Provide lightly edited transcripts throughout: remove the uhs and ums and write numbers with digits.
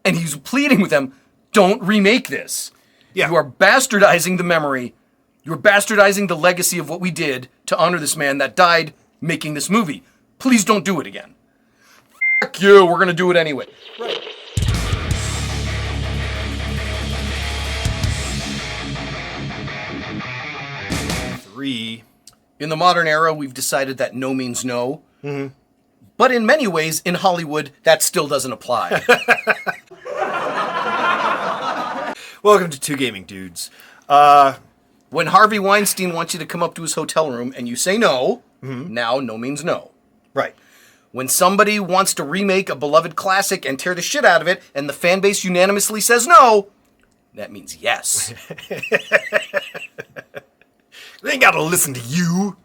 And he's pleading with them, don't remake this. Yeah. You are bastardizing the memory. You're bastardizing the legacy of what we did to honor this man that died making this movie. Please don't do it again. Fuck you, we're going to do it anyway. Right. Three. In the modern era, we've decided that no means no. Mm-hmm. But in many ways, in Hollywood, that still doesn't apply. Welcome to Two Gaming Dudes. When Harvey Weinstein wants you to come up to his hotel room and you say no, now no means no. Right. When somebody wants to remake a beloved classic and tear the shit out of it, and the fan base unanimously says no, that means yes. They ain't gotta listen to you.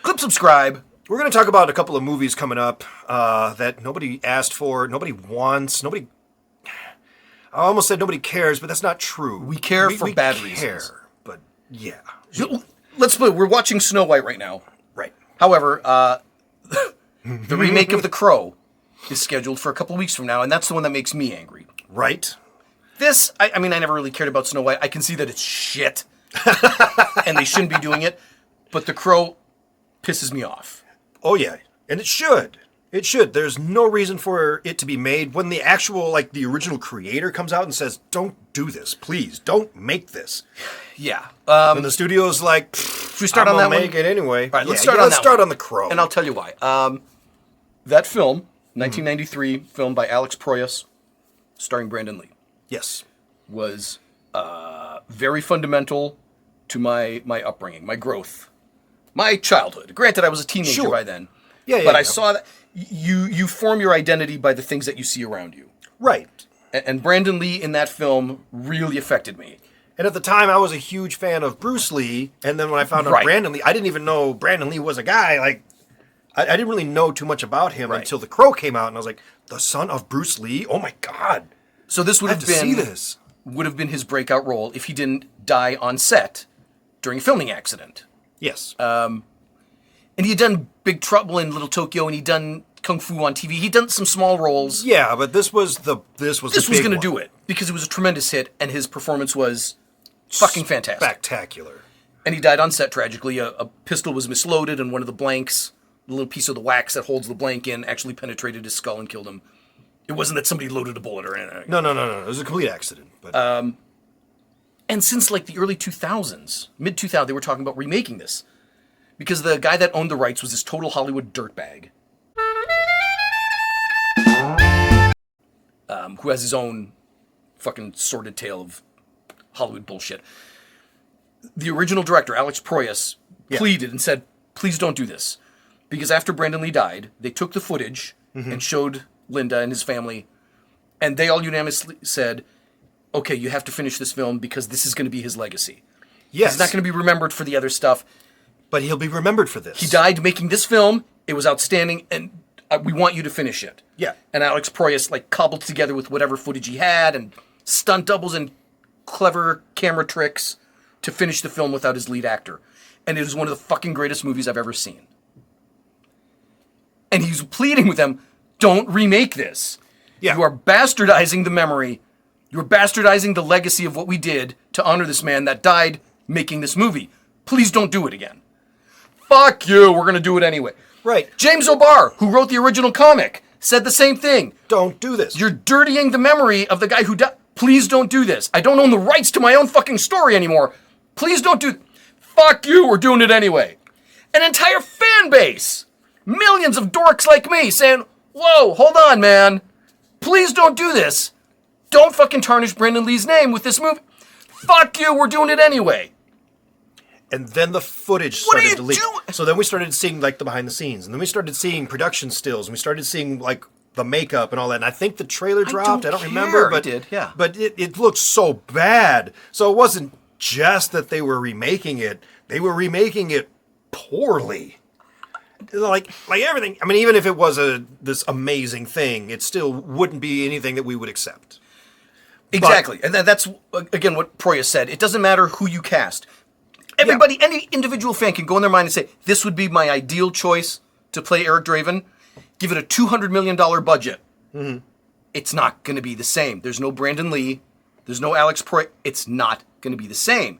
Click subscribe. We're gonna talk about a couple of movies coming up that nobody asked for, nobody wants, nobody... I almost said nobody cares, but that's not true. We care for bad reasons. But yeah. Let's put it, we're watching Snow White right now. Right. However, the remake of The Crow is scheduled for a couple of weeks from now, and that's the one that makes me angry. Right. This, I mean, I never really cared about Snow White. I can see that it's shit, and they shouldn't be doing it, but The Crow pisses me off. Oh, yeah. And it should. It should. There's no reason for it to be made when the actual, the original creator comes out and says, don't do this. Please, don't make this. Yeah. And the studio's like, should we start on that one? Make it anyway. All right, let's start start on The Crow. And I'll tell you why. That film, 1993, film by Alex Proyas, starring Brandon Lee. Yes. Was very fundamental to my upbringing, my growth, my childhood. Granted, I was a teenager by then. But I saw that you form your identity by the things that you see around you. Right. And Brandon Lee in that film really affected me. And at the time, I was a huge fan of Bruce Lee. And then when I found out Brandon Lee, I didn't even know Brandon Lee was a guy. I didn't really know too much about him until The Crow came out. And I was like, the son of Bruce Lee? Oh, my God. So this would have been his breakout role if he didn't die on set during a filming accident. Yes. And he had done Big Trouble in Little Tokyo, and he'd done Kung Fu on TV. He'd done some small roles. Yeah, but this was going to do it because it was a tremendous hit, and his performance was fucking fantastic, spectacular. And he died on set tragically. A pistol was misloaded, and one of the blanks, the little piece of the wax that holds the blank in, actually penetrated his skull and killed him. It wasn't that somebody loaded a bullet or anything. No. It was a complete accident. But and since the early 2000s, mid 2000s, they were talking about remaking this. Because the guy that owned the rights was this total Hollywood dirtbag. Who has his own fucking sordid tale of Hollywood bullshit. The original director, Alex Proyas, pleaded and said, please don't do this. Because after Brandon Lee died, they took the footage and showed Linda and his family, and they all unanimously said, okay, you have to finish this film because this is going to be his legacy. Yes. He's not going to be remembered for the other stuff. But he'll be remembered for this. He died making this film. It was outstanding, and we want you to finish it. Yeah. And Alex Proyas cobbled together with whatever footage he had and stunt doubles and clever camera tricks to finish the film without his lead actor. And it is one of the fucking greatest movies I've ever seen. And he's pleading with them, don't remake this. Yeah. You are bastardizing the memory. You're bastardizing the legacy of what we did to honor this man that died making this movie. Please don't do it again. Fuck you, we're going to do it anyway. Right. James O'Barr, who wrote the original comic, said the same thing. Don't do this. You're dirtying the memory of the guy who died. Please don't do this. I don't own the rights to my own fucking story anymore. Please don't do... Fuck you, we're doing it anyway. An entire fan base. Millions of dorks like me saying, whoa, hold on, man. Please don't do this. Don't fucking tarnish Brandon Lee's name with this movie. Fuck you, we're doing it anyway. And then the footage started to leak. So then we started seeing the behind the scenes. And then we started seeing production stills. And we started seeing the makeup and all that. And I think the trailer dropped. I don't remember. But it did, yeah. But it looked so bad. So it wasn't just that they were remaking it. They were remaking it poorly. Like everything. I mean, even if it was this amazing thing, it still wouldn't be anything that we would accept. Exactly. And that's, again, what Proyas said. It doesn't matter who you cast. Everybody, any individual fan can go in their mind and say, this would be my ideal choice to play Eric Draven. Give it a $200 million budget. Mm-hmm. it's not going to be the same. There's no Brandon Lee. There's no Alex Proy. It's not going to be the same.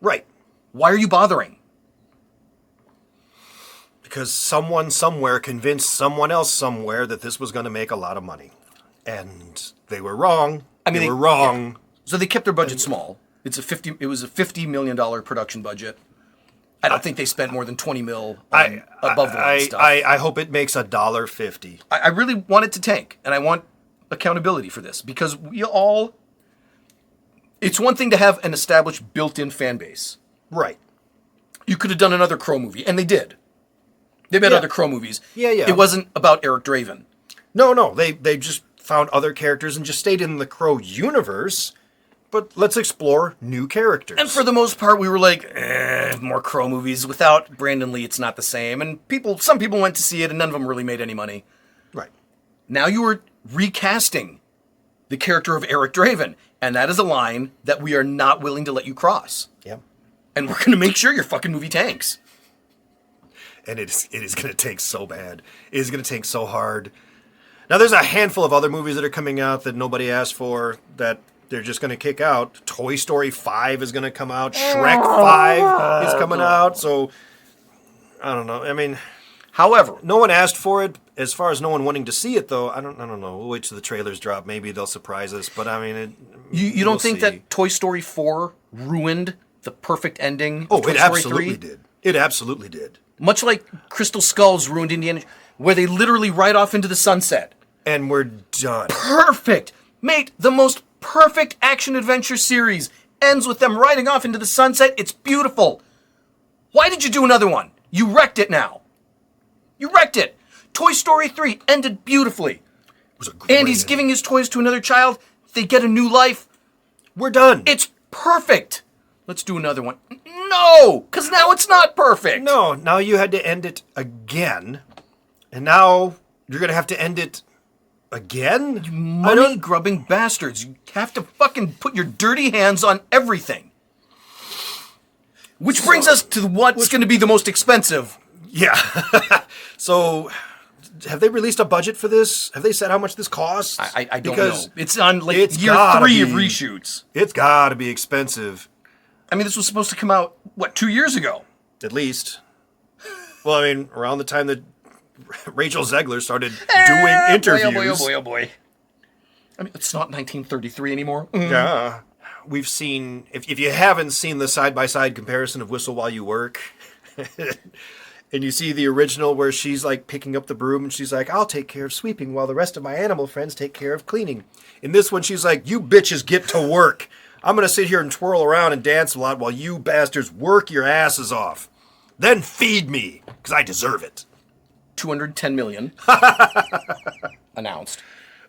Right. Why are you bothering? Because someone somewhere convinced someone else somewhere that this was going to make a lot of money. And they were wrong. They were wrong. Yeah. So they kept their budget small. It was a $50 million production budget. I don't think they spent more than $20 million on above the line stuff. I hope it makes $1.50. I really want it to tank, and I want accountability for this, because it's one thing to have an established built-in fan base. Right. You could have done another Crow movie, and they did. They made other Crow movies. Yeah. It wasn't about Eric Draven. No. They just found other characters and just stayed in the Crow universe. But let's explore new characters. And for the most part, we were like, more Crow movies. Without Brandon Lee, it's not the same. And some people went to see it, and none of them really made any money. Right. Now you are recasting the character of Eric Draven, and that is a line that we are not willing to let you cross. Yeah. And we're going to make sure your fucking movie tanks. And it is going to tank so bad. It is going to tank so hard. Now, there's a handful of other movies that are coming out that nobody asked for that they're just going to kick out. Toy Story 5 is going to come out. Shrek 5 is coming out. So, I don't know. I mean, however, no one asked for it. As far as no one wanting to see it, though, I don't know. We'll wait till the trailers drop. Maybe they'll surprise us. But, I mean, you don't think that Toy Story 4 ruined the perfect ending of Toy it Story absolutely 3? did. It absolutely did. Much like Crystal Skulls ruined Indiana, where they literally ride off into the sunset. And we're done. Perfect! Mate, the most perfect action-adventure series ends with them riding off into the sunset. It's beautiful. Why did you do another one? You wrecked it now. You wrecked it. Toy Story 3 ended beautifully. It was a great Andy's ending. giving his toys to another child. They get a new life. We're done. It's perfect. Let's do another one. No, because now it's not perfect. No, now you had to end it again. And now you're going to have to end it again? Money-grubbing bastards. You have to fucking put your dirty hands on everything. Which brings us to what's going to be the most expensive. Yeah. So, have they released a budget for this? Have they said how much this costs? I don't know. It's on like year 3 of reshoots. It's got to be expensive. I mean, this was supposed to come out, 2 years ago? At least. Well, I mean, around the time that Rachel Zegler started doing interviews. Oh boy. I mean, it's not 1933 anymore. Yeah. We've seen, if you haven't seen the side-by-side comparison of Whistle While You Work, and you see the original where she's like picking up the broom and she's like, I'll take care of sweeping while the rest of my animal friends take care of cleaning. In this one, she's like, you bitches get to work. I'm going to sit here and twirl around and dance a lot while you bastards work your asses off. Then feed me, because I deserve it. $210 million announced.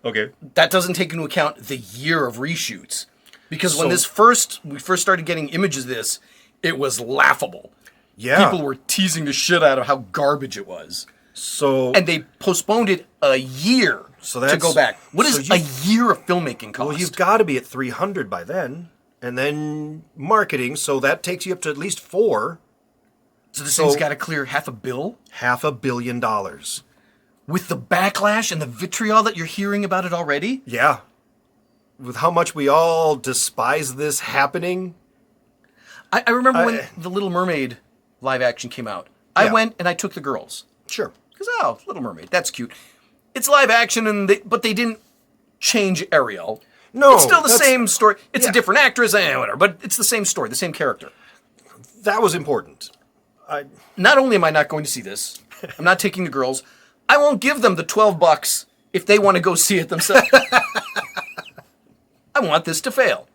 Okay. That doesn't take into account the year of reshoots. Because when we first started getting images of this, it was laughable. Yeah. People were teasing the shit out of how garbage it was. And they postponed it a year to go back. What does a year of filmmaking cost? Well, you've got to be at 300 by then. And then marketing, so that takes you up to at least 4. So this thing's got to clear $500 million? $500 million. With the backlash and the vitriol that you're hearing about it already? Yeah. With how much we all despise this happening. I remember when The Little Mermaid live action came out. I went and I took the girls. Sure. Because, Little Mermaid, that's cute. It's live action, but they didn't change Ariel. No. It's still the same story. It's a different actress, whatever, but it's the same story, the same character. That was important. Not only am I not going to see this, I'm not taking the girls, I won't give them the $12 if they want to go see it themselves. I want this to fail.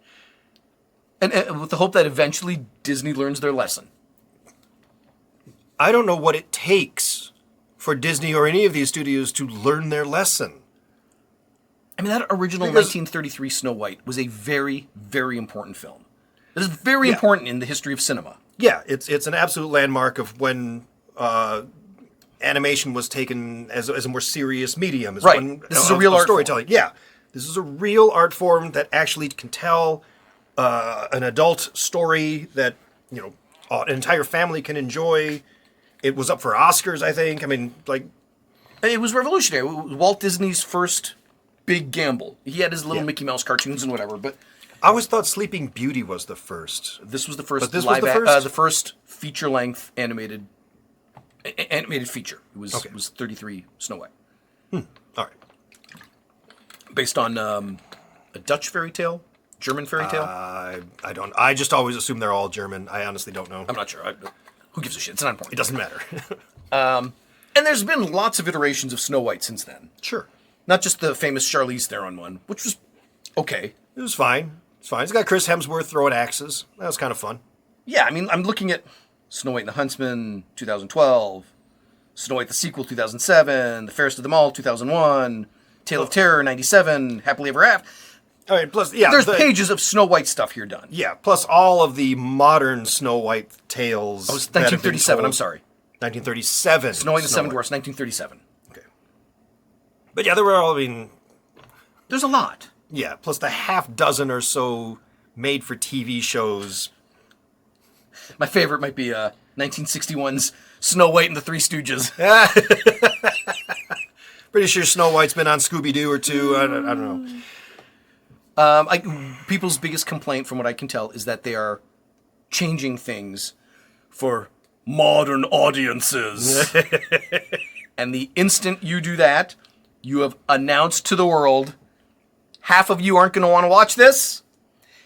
And with the hope that eventually Disney learns their lesson. I don't know what it takes for Disney or any of these studios to learn their lesson. I mean, that original 1933 Snow White was a very, very important film. It is very important in the history of cinema. Yeah, it's an absolute landmark of when animation was taken as a more serious medium. Right. This is a real art storytelling. Yeah. This is a real art form that actually can tell an adult story that, an entire family can enjoy. It was up for Oscars, I think. I mean, like... It was revolutionary. It was Walt Disney's first big gamble. He had his little Yeah. Mickey Mouse cartoons and whatever, but I always thought Sleeping Beauty was the first. this was the first. But this was the first? feature-length animated feature. It was 33 Snow White, All right. based on a Dutch fairy tale, German fairy tale. I don't. I just always assume they're all German. I honestly don't know. I'm not sure. Who gives a shit? It's not important. It doesn't matter. And there's been lots of iterations of Snow White since then. Sure. Not just the famous Charlize Theron one, which was okay. It was fine. It's fine. It's got Chris Hemsworth throwing axes. That was kind of fun. Yeah, I mean, I'm looking at Snow White and the Huntsman, 2012, Snow White the sequel, 2007, The Fairest of Them All, 2001, Tale of Terror, 97, Happily Ever After. All right. Plus, yeah, There's pages of Snow White stuff here done. Yeah. Plus all of the modern Snow White tales. Oh, it's that have been 1937, I'm told. sorry. 1937. Snow White and the Seven Dwarfs, 1937. Okay. But yeah, there were all. I mean, There's a lot. yeah. Plus the half dozen or so made-for-TV shows. My favorite might be 1961's Snow White and the Three Stooges. Pretty sure Snow White's been on Scooby-Doo or two. I don't know. People's biggest complaint, from what I can tell, is that they are changing things for modern audiences. And the instant you do that, you have announced to the world, half of you aren't going to want to watch this.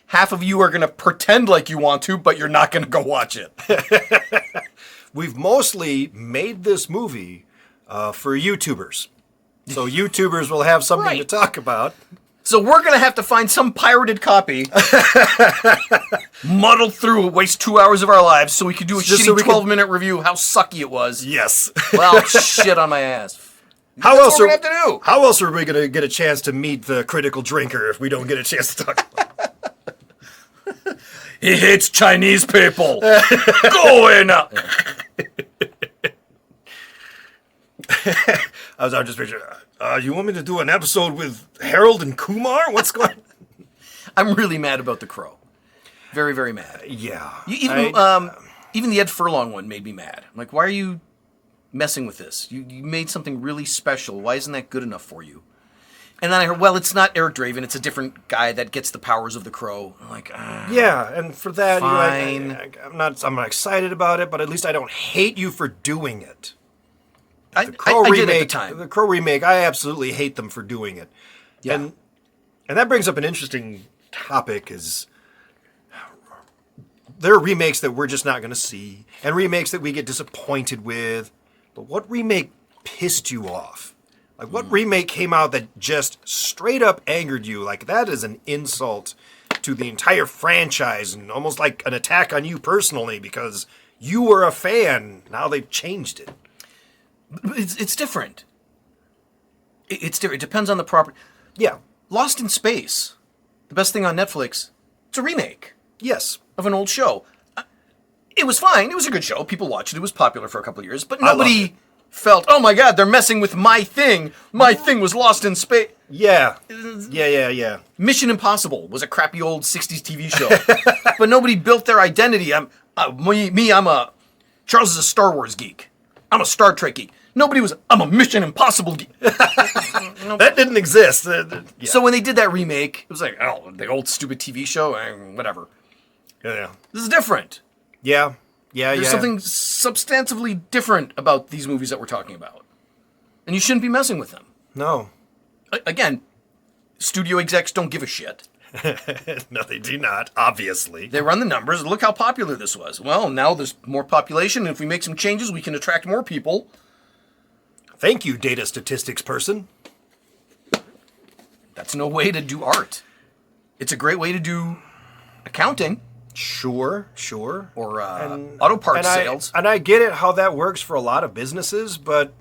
Half of you are going to pretend like you want to, but you're not going to go watch it. We've mostly made this movie for YouTubers. So YouTubers will have something to talk about. So we're going to have to find some pirated copy, muddle through, waste 2 hours of our lives so we could do a Just shitty so we 12-minute review of how sucky it was. Yes. Well, shit on my ass. How That's else what we're going to have to do. How else are we going to get a chance to meet the critical drinker if we don't get a chance to talk about it? He hates Chinese people. Go in. I was just picturing, you want me to do an episode with Harold and Kumar? What's going on? I'm really mad about The Crow. Very, very mad. Yeah. Even the Ed Furlong one made me mad. I'm like, why are you messing with this? You made something really special. Why isn't that good enough for you? And then I heard, well, it's not Eric Draven. It's a different guy that gets the powers of the Crow. I'm like, yeah, and for that, fine. I'm not excited about it, but at least I don't hate you for doing it. I The Crow did remake, at the time. the Crow remake, I absolutely hate them for doing it. Yeah. And that brings up an interesting topic is there are remakes that we're just not going to see and remakes that we get disappointed with. But what remake pissed you off? Like what remake came out that just straight up angered you? Like that is an insult to the entire franchise and almost like an attack on you personally because you were a fan. Now they've changed it. It's different. It's different. It depends on the property. Yeah. Lost in Space, the best thing on Netflix, it's a remake Yes. of an old show. It was fine. It was a good show. People watched it. It was popular for a couple of years. But loved nobody felt, oh my God, they're messing with my thing. My thing was Lost in Space. Yeah. Yeah. Mission Impossible was a crappy old 60s TV show. But nobody built their identity. I'm Charles is a Star Wars geek. I'm a Star Trek geek. I'm a Mission Impossible geek. That didn't exist. Yeah. So when they did that remake, it was like, oh, the old stupid TV show, whatever. Yeah. This is different. Yeah. There's something substantively different about these movies that we're talking about. And you shouldn't be messing with them. No. Again, studio execs don't give a shit. No, they do not, obviously. They run the numbers. Look how popular this was. Well, now there's more population, and if we make some changes, we can attract more people. Thank you, data statistics person. That's no way to do art. It's a great way to do accounting. Sure. Or auto parts sales. And I get it how that works for a lot of businesses, but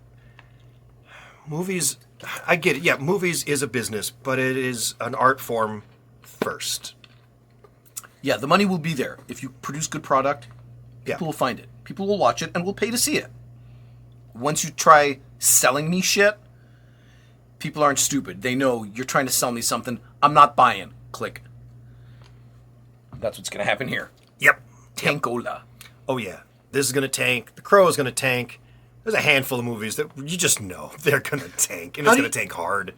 movies, I get it. Yeah, movies is a business, but it is an art form first. Yeah, the money will be there. If you produce good product, people will find it. People will watch it and will pay to see it. Once you try selling me shit, people aren't stupid. They know you're trying to sell me something. I'm not buying. Click. That's what's going to happen here. Yep. Tankola. Oh, yeah. This is going to tank. The Crow is going to tank. There's a handful of movies that you just know they're gonna tank, and it's gonna tank hard.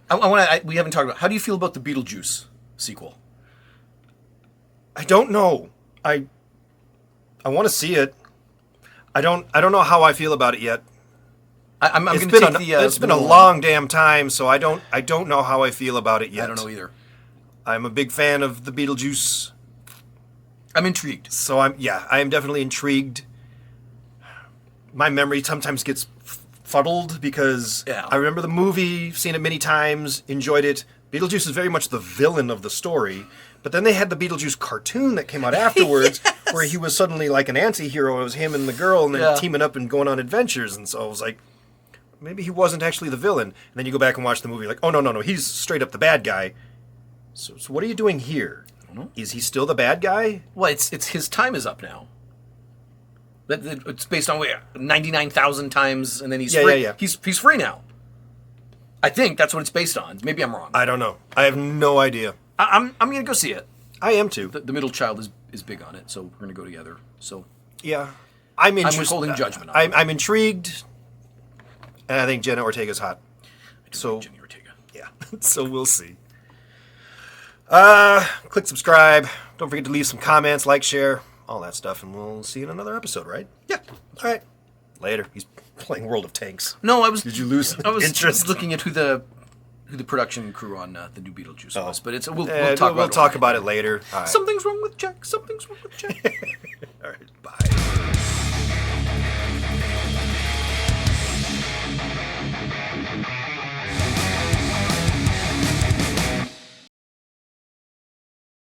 We haven't talked about. How do you feel about the Beetlejuice sequel? I don't know. I want to see it. I don't know how I feel about it yet. I'm going to take the. It's been a long damn time, so I don't know how I feel about it yet. I don't know either. I'm a big fan of the Beetlejuice. I'm intrigued. So I am definitely intrigued. My memory sometimes gets fuddled because I remember the movie, seen it many times, enjoyed it. Beetlejuice is very much the villain of the story, but then they had the Beetlejuice cartoon that came out afterwards, where he was suddenly like an anti-hero. It was him and the girl, and then teaming up and going on adventures. And so I was like, maybe he wasn't actually the villain. And then you go back and watch the movie, like, oh no, he's straight up the bad guy. So what are you doing here? I don't know. Is he still the bad guy? Well, it's his time is up now. It's based on 99,000 times, and then he's free. Yeah. He's free now. I think that's what it's based on. Maybe I'm wrong. I don't know. I have no idea. I'm gonna go see it. I am too. The middle child is big on it, so we're gonna go together. So yeah, I'm withholding judgment. I'm intrigued, and I think Jenna Ortega's hot. So Jenny Ortega. Yeah, so we'll see. Click subscribe. Don't forget to leave some comments, like, share, all that stuff, and we'll see you in another episode, right? Yeah. All right. Later. He's playing World of Tanks. No, I was. Did you lose interest? I was looking at who the production crew on the new Beetlejuice was, but we'll talk about it. We'll talk about it later. All right. Something's wrong with Jack. Something's wrong with Jack.